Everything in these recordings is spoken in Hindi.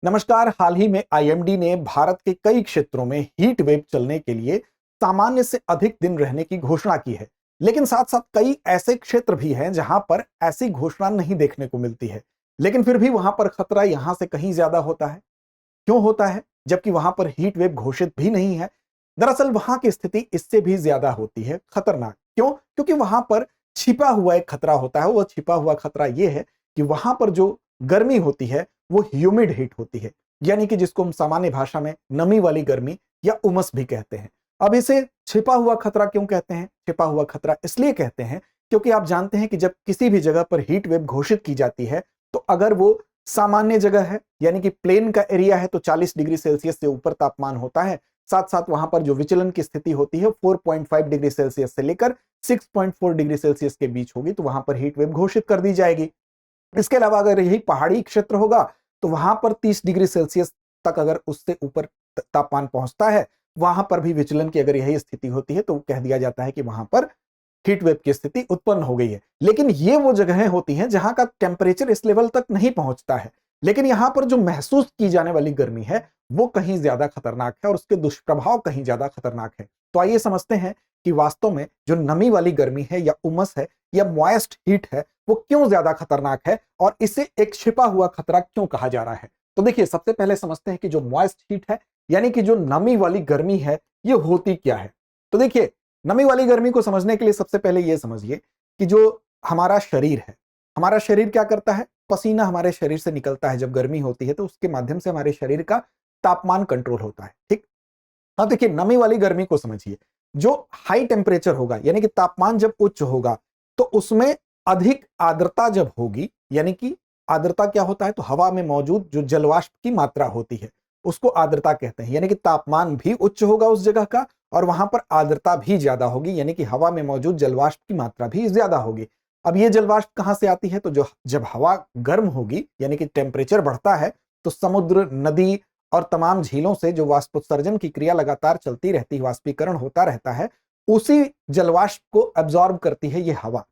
नमस्कार। हाल ही में आईएमडी ने भारत के कई क्षेत्रों में हीट वेव चलने के लिए सामान्य से अधिक दिन रहने की घोषणा की है। लेकिन साथ साथ कई ऐसे क्षेत्र भी हैं जहां पर ऐसी घोषणा नहीं देखने को मिलती है, लेकिन फिर भी वहां पर खतरा यहां से कहीं ज्यादा होता है। क्यों होता है, जबकि वहां पर हीट वेव घोषित भी नहीं है? दरअसल वहां की स्थिति इससे भी ज्यादा होती है खतरनाक। क्यों? क्योंकि वहां पर छिपा हुआ एक खतरा होता है। वो छिपा हुआ खतरा यह है कि वहां पर जो गर्मी होती है वो ह्यूमिड हीट होती है, यानी कि जिसको हम सामान्य भाषा में नमी वाली गर्मी या उमस भी कहते हैं। अब इसे छिपा हुआ खतरा क्यों कहते हैं? छिपा हुआ खतरा इसलिए कहते हैं क्योंकि आप जानते हैं कि जब किसी भी जगह पर हीट वेव घोषित की जाती है, तो अगर वो सामान्य जगह है यानी कि प्लेन का एरिया है, तो 40 डिग्री सेल्सियस से ऊपर तापमान होता है। साथ साथ वहां पर जो विचलन की स्थिति होती है 4.5 डिग्री सेल्सियस से लेकर 6.4 डिग्री सेल्सियस के बीच होगी, तो वहां पर हीट वेव घोषित कर दी जाएगी। इसके अलावा अगर यही पहाड़ी क्षेत्र होगा तो वहां पर 30 डिग्री सेल्सियस तक अगर उससे ऊपर तापमान पहुंचता है, वहां पर भी विचलन की अगर यही स्थिति होती है तो कह दिया जाता है कि वहां पर हीट वेव की स्थिति उत्पन्न हो गई है। लेकिन ये वो जगहें होती हैं जहां का टेम्परेचर इस लेवल तक नहीं पहुंचता है, लेकिन यहां पर जो महसूस की जाने वाली गर्मी है वो कहीं ज्यादा खतरनाक है और उसके दुष्प्रभाव कहीं ज्यादा खतरनाक है। तो आइए समझते हैं कि वास्तव में जो नमी वाली गर्मी है या उमस है या मॉइस्ट हीट है वो क्यों ज्यादा खतरनाक है और इसे एक छिपा हुआ खतरा क्यों कहा जा रहा है। तो देखिए, सबसे पहले समझते हैं कि जो मॉइस्ट हीट है यानी कि जो नमी वाली गर्मी है ये होती क्या है। तो देखिए, नमी वाली गर्मी को समझने के लिए सबसे पहले ये समझिए कि जो हमारा शरीर है, हमारा शरीर क्या करता है? पसीना हमारे शरीर से निकलता है। जब गर्मी होती है तो उसके माध्यम से हमारे शरीर का तापमान कंट्रोल होता है। ठीक। अब देखिए, नमी वाली गर्मी को समझिए। जो हाई टेम्परेचर होगा यानी कि तापमान जब उच्च होगा तो उसमें अधिक आर्द्रता जब होगी, यानी कि आर्द्रता क्या होता है? तो हवा में मौजूद जो जलवाष्प की मात्रा होती है उसको आर्द्रता कहते हैं। यानी कि तापमान भी उच्च होगा उस जगह का और वहां पर आर्द्रता भी ज्यादा होगी, यानी कि हवा में मौजूद जलवाष्प की मात्रा भी ज्यादा होगी। अब ये जलवाष्प कहां से आती है? तो जो जब हवा गर्म होगी यानी कि टेम्परेचर बढ़ता है तो समुद्र, नदी और तमाम झीलों से जो वाष्पोत्सर्जन की क्रिया लगातार चलती रहती है, वाष्पीकरण होता रहता है, उसी जलवाष्प को अब्सॉर्ब करती है ये हवा।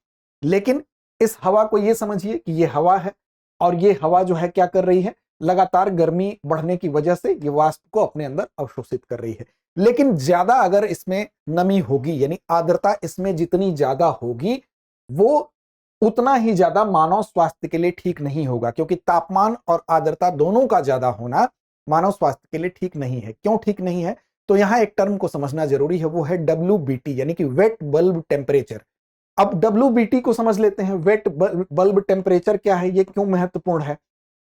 लेकिन इस हवा को ये समझिए कि ये हवा है और ये हवा जो है क्या कर रही है? लगातार गर्मी बढ़ने की वजह से ये वाष्प को अपने अंदर अवशोषित कर रही है। लेकिन ज्यादा अगर इसमें नमी होगी यानी आर्द्रता इसमें जितनी ज्यादा होगी वो उतना ही ज्यादा मानव स्वास्थ्य के लिए ठीक नहीं होगा, क्योंकि तापमान और आर्द्रता दोनों का ज्यादा होना मानव स्वास्थ्य के लिए ठीक नहीं है। क्यों ठीक नहीं है? तो यहां एक टर्म को समझना जरूरी है, वो है WBT यानी कि वेट बल्ब टेम्परेचर। अब WBT को समझ लेते हैं। वेट बल्ब टेम्परेचर क्या है, ये क्यों महत्वपूर्ण है?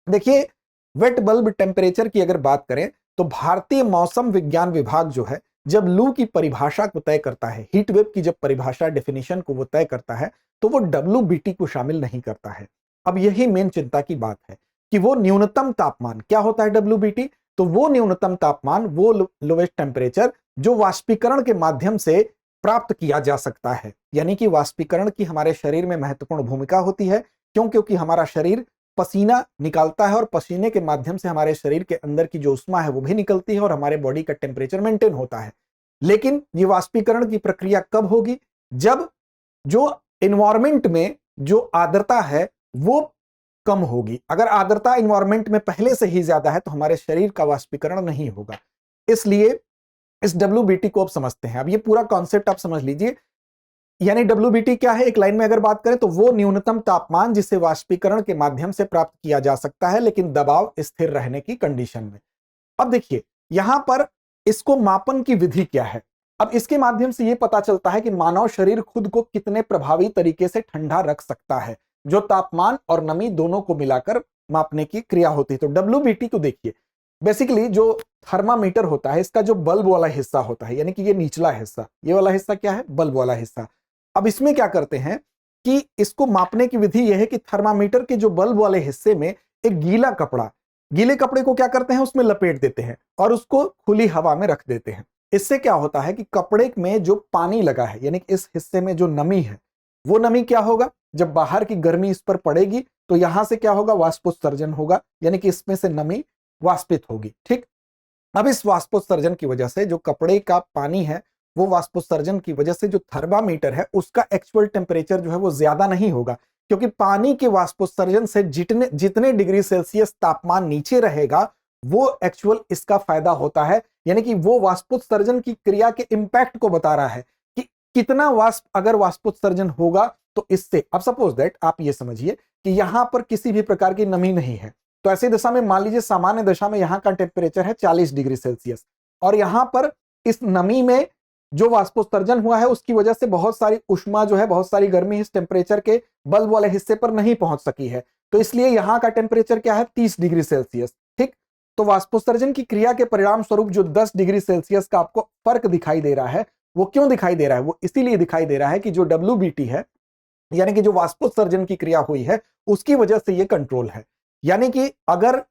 देखिए, वेट बल्ब टेम्परेचर की अगर बात करें तो भारतीय मौसम विज्ञान विभाग जो है जब लू की परिभाषा को तय करता है, हीट वेव की जब परिभाषा डेफिनेशन को वो तय करता है, तो वो WBT को शामिल नहीं करता है। अब यही मेन चिंता की बात है कि वो न्यूनतम तापमान क्या होता है WBT? तो वो न्यूनतम तापमान, वो लोवेस्ट टेम्परेचर जो वाष्पीकरण के माध्यम से प्राप्त किया जा सकता है। यानी कि वाष्पीकरण की हमारे शरीर में महत्वपूर्ण भूमिका होती है। क्यों? क्योंकि हमारा शरीर पसीना निकालता है और पसीने के माध्यम से हमारे शरीर के अंदर की जो उष्मा है वो भी निकलती है और हमारे बॉडी का टेम्परेचर मेंटेन होता है। लेकिन ये वाष्पीकरण की प्रक्रिया कब होगी? जब जो एनवायरमेंट में जो आर्द्रता है वो कम होगी। अगर आर्द्रता एनवायरमेंट में पहले से ही ज्यादा है तो हमारे शरीर का वाष्पीकरण नहीं होगा। इसलिए इस WBT को आप समझते हैं। अब ये पूरा कॉन्सेप्ट आप समझ लीजिए। यानी WBT क्या है, एक लाइन में अगर बात करें तो वो न्यूनतम तापमान जिसे वाष्पीकरण के माध्यम से प्राप्त किया जा सकता है, लेकिन दबाव स्थिर रहने की कंडीशन में। अब देखिए, यहां पर इसको मापन की विधि क्या है? अब इसके माध्यम से यह पता चलता है कि मानव शरीर खुद को कितने प्रभावी तरीके से ठंडा रख सकता है, जो तापमान और नमी दोनों को मिलाकर मापने की क्रिया होती है। तो WBT को देखिए, बेसिकली जो थर्मामीटर होता है इसका जो बल्ब वाला हिस्सा होता है, यानी कि ये निचला हिस्सा, ये वाला हिस्सा क्या है? बल्ब वाला हिस्सा। अब इसमें क्या करते हैं कि इसको मापने की विधि यह है कि थर्मामीटर के जो बल्ब वाले हिस्से में एक गीले कपड़े को क्या करते हैं? उसमें लपेट देते हैं और उसको खुली हवा में रख देते हैं। इससे क्या होता है कि कपड़े में जो पानी लगा है यानी कि इस हिस्से में जो नमी है, वो नमी क्या होगा? जब बाहर की गर्मी इस पर पड़ेगी तो यहां से क्या होगा? वाष्पोत्सर्जन होगा, यानी कि इसमें से नमी वाष्पित होगी। ठीक। अब इस वाष्पोत्सर्जन की वजह से जो कपड़े का पानी है, वो वाष्पोत्सर्जन की वजह से जो थर्मामीटर है उसका एक्चुअल टेम्परेचर जो है वो ज्यादा नहीं होगा, क्योंकि पानी के वाष्पोत्सर्जन से जितने जितने डिग्री सेल्सियस तापमान नीचे रहेगा वो एक्चुअल इसका फायदा होता है, यानी कि वो वाष्पोत्सर्जन की क्रिया के इंपैक्ट को बता रहा है कि कितना वाष्प अगर वाष्पोत्सर्जन होगा तो इससे, अब सपोज दैट आप ये समझिए कि यहां पर किसी भी प्रकार की नमी नहीं है, तो ऐसी दशा में मान लीजिए सामान्य दशा में यहां का टेम्परेचर है 40 डिग्री सेल्सियस, और यहां पर इस नमी में जो वाष्पोत्सर्जन हुआ है उसकी वजह से बहुत सारी उष्मा जो है, बहुत सारी गर्मी इस टेम्परेचर के बल्ब वाले हिस्से पर नहीं पहुंच सकी है, तो इसलिए यहां का टेम्परेचर क्या है 30 डिग्री सेल्सियस। ठीक, तो वाष्पोत्सर्जन की क्रिया के परिणाम स्वरूप जो 10 डिग्री सेल्सियस का आपको फर्क दिखाई दे रहा है, वो क्यों दिखाई दे रहा है? वो इसीलिए दिखाई दे रहा है कि जो WBT है, यानी कि जो वाष्पोत्सर्जन की क्रिया हुई है उसकी वजह से ये कंट्रोल है। यानी कि अगर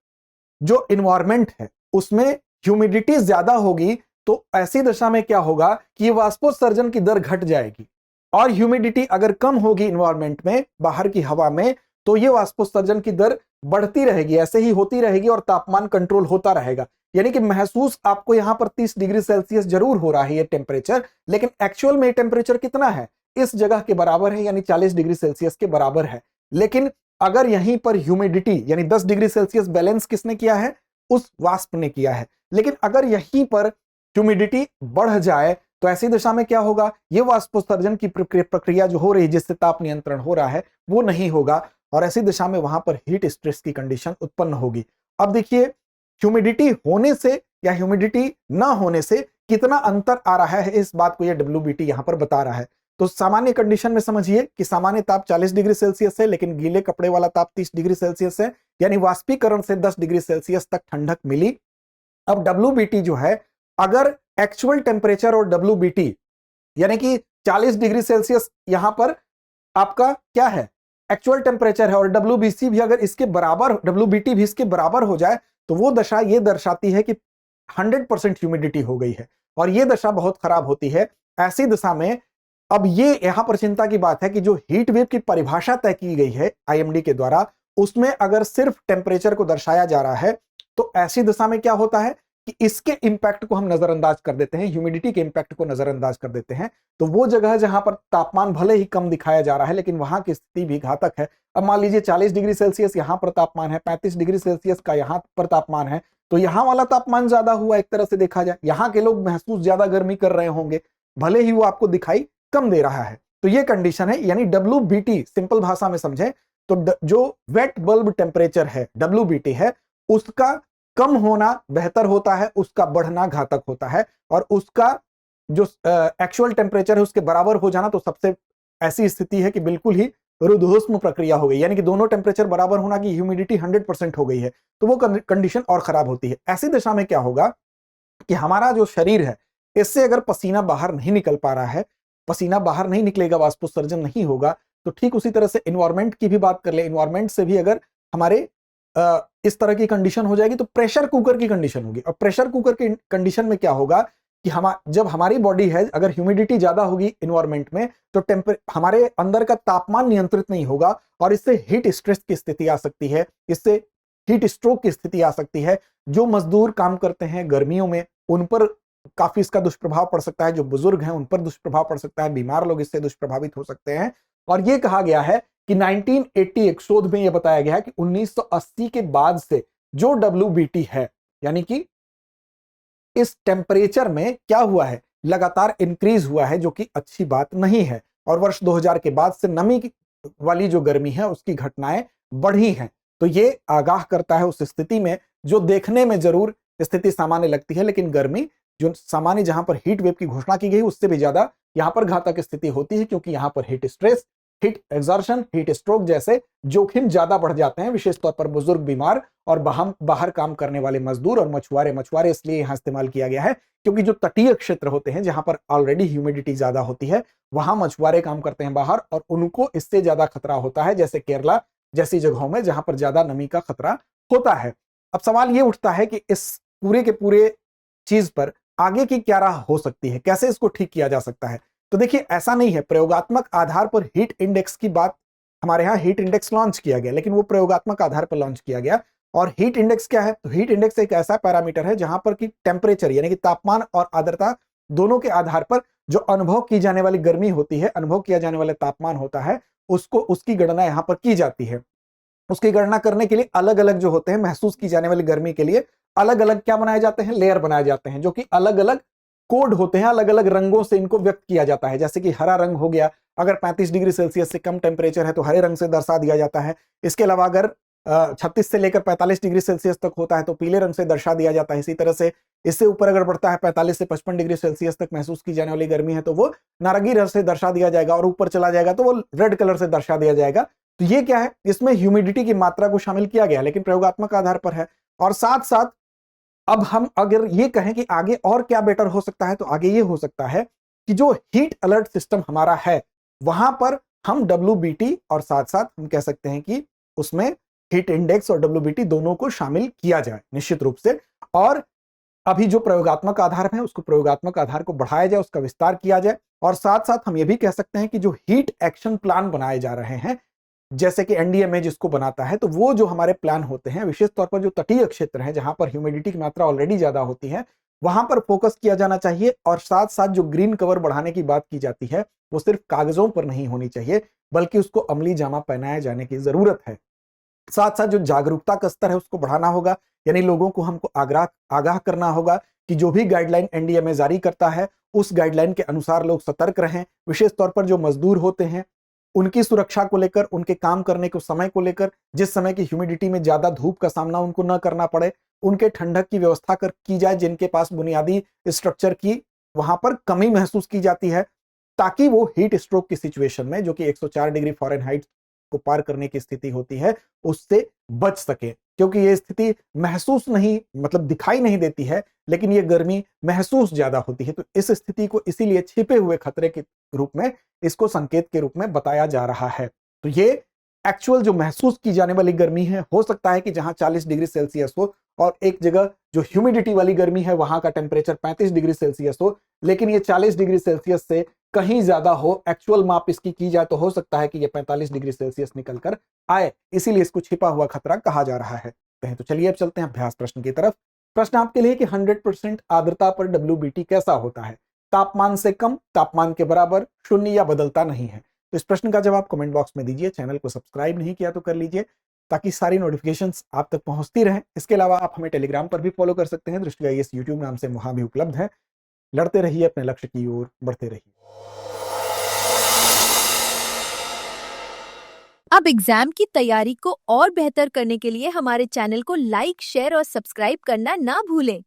जो इन्वायरमेंट है उसमें ह्यूमिडिटी ज्यादा होगी तो ऐसी दशा में क्या होगा कि वाष्पोत्सर्जन की दर घट जाएगी, और ह्यूमिडिटी अगर कम होगी इन्वायरमेंट में, बाहर की हवा में, तो ये वाष्पोत्सर्जन की दर बढ़ती रहेगी, ऐसे ही होती रहेगी और तापमान कंट्रोल होता रहेगा। यानी कि महसूस आपको यहां पर 30 डिग्री सेल्सियस जरूर हो रहा है ये टेम्परेचर, लेकिन एक्चुअल में टेम्परेचर कितना है, इस जगह के बराबर है, यानी 40 डिग्री सेल्सियस के बराबर है। लेकिन अगर यहीं पर ह्यूमिडिटी यानी 10 डिग्री सेल्सियस बैलेंस किसने किया है? उस वाष्प ने किया है। लेकिन अगर यहीं पर ह्यूमिडिटी बढ़ जाए तो ऐसी दशा में क्या होगा? ये वाष्पोत्सर्जन की प्रक्रिया जो हो रही है जिससे ताप नियंत्रण हो रहा है वो नहीं होगा, और ऐसी दिशा में वहां पर हीट स्ट्रेस की कंडीशन उत्पन्न होगी। अब देखिए, ह्यूमिडिटी होने से या ह्यूमिडिटी ना होने से कितना अंतर आ रहा है, इस बात को ये WBT यहां पर बता रहा है। तो सामान्य कंडीशन में समझिए कि सामान्य ताप 40 डिग्री सेल्सियस है, लेकिन गीले कपड़े वाला ताप 30 डिग्री सेल्सियस है, यानी वाष्पीकरण से 10 डिग्री सेल्सियस तक ठंडक मिली। अब WBT जो है, अगर एक्चुअल टेम्परेचर और WBT यानी कि 40 डिग्री सेल्सियस यहां पर आपका क्या है, एक्चुअल टेम्परेचर है, और WBC भी अगर इसके बराबर, WBT भी इसके बराबर हो जाए तो वो दशा ये दर्शाती है कि 100% ह्यूमिडिटी हो गई है, और ये दशा बहुत खराब होती है। ऐसी दशा में अब ये यहां पर चिंता की बात है कि जो हीट वेव की परिभाषा तय की गई है IMD के द्वारा, उसमें अगर सिर्फ टेम्परेचर को दर्शाया जा रहा है तो ऐसी दशा में क्या होता है कि इसके इंपैक्ट को हम नजरअंदाज कर देते हैं, ह्यूमिडिटी के इंपैक्ट को नजरअंदाज कर देते हैं। तो वो जगह जहां पर तापमान भले ही कम दिखाया जा रहा है लेकिन वहां की स्थिति भी घातक है। अब मान लीजिए 40 डिग्री सेल्सियस यहां पर तापमान है, 35 डिग्री सेल्सियस का यहां पर तापमान है, तो यहां वाला तापमान ज्यादा हुआ एक तरह से देखा जाए, यहां के लोग महसूस ज्यादा गर्मी कर रहे होंगे, भले ही वो आपको दिखाई कम दे रहा है। तो ये कंडीशन है, यानी WBT सिंपल भाषा में समझें तो जो वेट बल्ब टेम्परेचर है WBT है, उसका कम होना बेहतर होता है, उसका बढ़ना घातक होता है, और उसका जो एक्चुअल टेम्परेचर है उसके बराबर हो जाना तो सबसे ऐसी स्थिति है कि बिल्कुल ही रुद्धोष्म प्रक्रिया हो गई, यानी कि दोनों टेम्परेचर बराबर होना की ह्यूमिडिटी 100% हो गई है, तो वो कंडीशन और खराब होती है। ऐसी दशा में क्या होगा कि हमारा जो शरीर है इससे अगर पसीना बाहर नहीं निकल पा रहा है, पसीना बाहर नहीं निकलेगा, वाष्पोत्सर्जन नहीं होगा, तो ठीक उसी तरह से इन्वायरमेंट की भी बात कर ले, इन्वायरमेंट से भी अगर हमारे इस तरह की कंडीशन हो जाएगी तो प्रेशर कुकर की कंडीशन होगी। और प्रेशर कुकर की कंडीशन में क्या होगा कि जब हमारी बॉडी है, अगर ह्यूमिडिटी ज्यादा होगी इन्वायरमेंट में तो हमारे अंदर का तापमान नियंत्रित नहीं होगा, और इससे हीट स्ट्रेस की स्थिति आ सकती है, इससे हीट स्ट्रोक की स्थिति आ सकती है। जो मजदूर काम करते हैं गर्मियों में उन पर काफी इसका दुष्प्रभाव पड़ सकता है, जो बुजुर्ग हैं उन पर दुष्प्रभाव पड़ सकता है, बीमार लोग इससे दुष्प्रभावित हो सकते हैं। और ये कहा गया है कि 1980 एक शोध में यह बताया गया है कि 1980 के बाद से जो WBT है, यानी कि इस टेम्परेचर में क्या हुआ है, लगातार इंक्रीज हुआ है, जो कि अच्छी बात नहीं है। और वर्ष 2000 के बाद से नमी वाली जो गर्मी है उसकी घटनाएं बढ़ी हैं। तो ये आगाह करता है उस स्थिति में जो देखने में जरूर स्थिति सामान्य लगती है, लेकिन गर्मी जो सामान्य जहां पर हीट वेव की घोषणा की गई उससे भी ज्यादा यहां पर घातक स्थिति होती है, क्योंकि यहां पर heat stress, heat exertion, heat stroke जैसे जोखिम ज्यादा बढ़ जाते हैं, विशेष तौर पर बुजुर्ग, बीमार और बाहर काम करने वाले मजदूर और मछुआरे इसलिए यहां इस्तेमाल किया गया है क्योंकि जो तटीय क्षेत्र होते हैं जहां पर ऑलरेडी ह्यूमिडिटी ज्यादा होती है वहां मछुआरे काम करते हैं बाहर, और उनको इससे ज्यादा खतरा होता है, जैसे केरला जैसी जगहों में जहां पर ज्यादा नमी का खतरा होता है। अब सवाल ये उठता है कि इस पूरे के पूरे चीज पर आगे की क्या राह हो सकती है, कैसे इसको ठीक किया जा सकता है। तो देखिए, ऐसा नहीं है, प्रयोगात्मक आधार पर हीट इंडेक्स की बात, हमारे यहाँ हीट इंडेक्स लॉन्च किया गया, लेकिन वो प्रयोगात्मक आधार पर लॉन्च किया गया। और हीट इंडेक्स क्या है, तो हीट इंडेक्स एक ऐसा पैरामीटर है जहां पर कि टेम्परेचर यानी कि तापमान और आर्द्रता दोनों के आधार पर जो अनुभव की जाने वाली गर्मी होती है, अनुभव किया जाने वाला तापमान होता है, उसकी गणना यहां पर की जाती है। उसकी गणना करने के लिए अलग अलग जो होते हैं महसूस की जाने वाली गर्मी के लिए अलग अलग क्या बनाए जाते हैं, लेयर बनाए जाते हैं, जो कि अलग अलग कोड होते हैं, अलग अलग रंगों से इनको व्यक्त किया जाता है। जैसे कि हरा रंग हो गया, अगर 35 डिग्री सेल्सियस से कम टेम्परेचर है तो हरे रंग से दर्शा दिया जाता है। इसके अलावा अगर 36 से लेकर 45 डिग्री सेल्सियस तक होता है तो पीले रंग से दर्शा दिया जाता है। इसी तरह से इससे ऊपर अगर बढ़ता है 45 से 55 डिग्री सेल्सियस तक महसूस की जाने वाली गर्मी है तो वो नारंगी रंग से दर्शा दिया जाएगा, और ऊपर चला जाएगा तो वो रेड कलर से दर्शा दिया जाएगा। तो ये क्या है, इसमें ह्यूमिडिटी की मात्रा को शामिल किया गया, लेकिन प्रयोगात्मक आधार पर है। और साथ साथ अब हम अगर ये कहें कि आगे और क्या बेटर हो सकता है, तो आगे ये हो सकता है कि जो हीट अलर्ट सिस्टम हमारा है वहां पर हम WBT और साथ साथ हम कह सकते हैं कि उसमें हीट इंडेक्स और WBT दोनों को शामिल किया जाए निश्चित रूप से। और अभी जो प्रयोगात्मक आधार है उसको प्रयोगात्मक आधार को बढ़ाया जाए, उसका विस्तार किया जाए। और साथ साथ हम ये भी कह सकते हैं कि जो हीट एक्शन प्लान बनाए जा रहे हैं, जैसे कि NDMA जिसको बनाता है, तो वो जो हमारे प्लान होते हैं विशेष तौर पर जो तटीय क्षेत्र है जहां पर ह्यूमिडिटी की मात्रा ऑलरेडी ज्यादा होती है वहां पर फोकस किया जाना चाहिए। और साथ साथ जो ग्रीन कवर बढ़ाने की बात की जाती है वो सिर्फ कागजों पर नहीं होनी चाहिए, बल्कि उसको अमली जामा पहनाया जाने की जरूरत है। साथ साथ जो जागरूकता का स्तर है उसको बढ़ाना होगा, यानी लोगों को हमको आगाह करना होगा कि जो भी गाइडलाइन NDMA जारी करता है उस गाइडलाइन के अनुसार लोग सतर्क रहें। विशेष तौर पर जो मजदूर होते हैं उनकी सुरक्षा को लेकर, उनके काम करने के समय को लेकर, जिस समय की ह्यूमिडिटी में ज्यादा धूप का सामना उनको न करना पड़े, उनके ठंडक की व्यवस्था की जाए जिनके पास बुनियादी स्ट्रक्चर की वहां पर कमी महसूस की जाती है, ताकि वो हीट स्ट्रोक की सिचुएशन में, जो कि 104 डिग्री फ़ारेनहाइट को पार करने की स्थिति होती है, उससे बच सके। क्योंकि ये स्थिति महसूस नहीं, मतलब दिखाई नहीं देती है, लेकिन ये गर्मी महसूस ज्यादा होती है। तो इस स्थिति को इसीलिए छिपे हुए खतरे के रूप में, इसको संकेत के रूप में बताया जा रहा है। तो ये एक्चुअल जो महसूस की जाने वाली गर्मी है, हो सकता है कि जहां 40 डिग्री सेल्सियस हो और एक जगह जो ह्यूमिडिटी वाली गर्मी है वहां का टेम्परेचर 35 डिग्री सेल्सियस हो, लेकिन ये 40 डिग्री सेल्सियस से कहीं ज्यादा हो। एक्चुअल माप इसकी की जाए तो हो सकता है कि ये 45 डिग्री सेल्सियस निकल कर आए, इसीलिए इसको छिपा हुआ खतरा कहा जा रहा है। तो चलिए अब चलते हैं अभ्यास प्रश्न की तरफ। प्रश्न आपके लिए कि 100% आर्द्रता पर WBT कैसा होता है? तापमान से कम, तापमान के बराबर, शून्य या बदलता नहीं है। तो इस प्रश्न का जवाब कमेंट बॉक्स में दीजिए। चैनल को सब्सक्राइब नहीं किया तो कर लीजिए ताकि सारी नोटिफिकेशंस आप तक पहुंचती रहें। इसके अलावा आप हमें टेलीग्राम पर भी फॉलो कर सकते हैं, दृष्टि IAS यूट्यूब नाम से वहां भी उपलब्ध है। लड़ते रहिए, अपने लक्ष्य की ओर बढ़ते रहिए। अब एग्जाम की तैयारी को और बेहतर करने के लिए हमारे चैनल को लाइक, शेयर और सब्सक्राइब करना ना भूलें।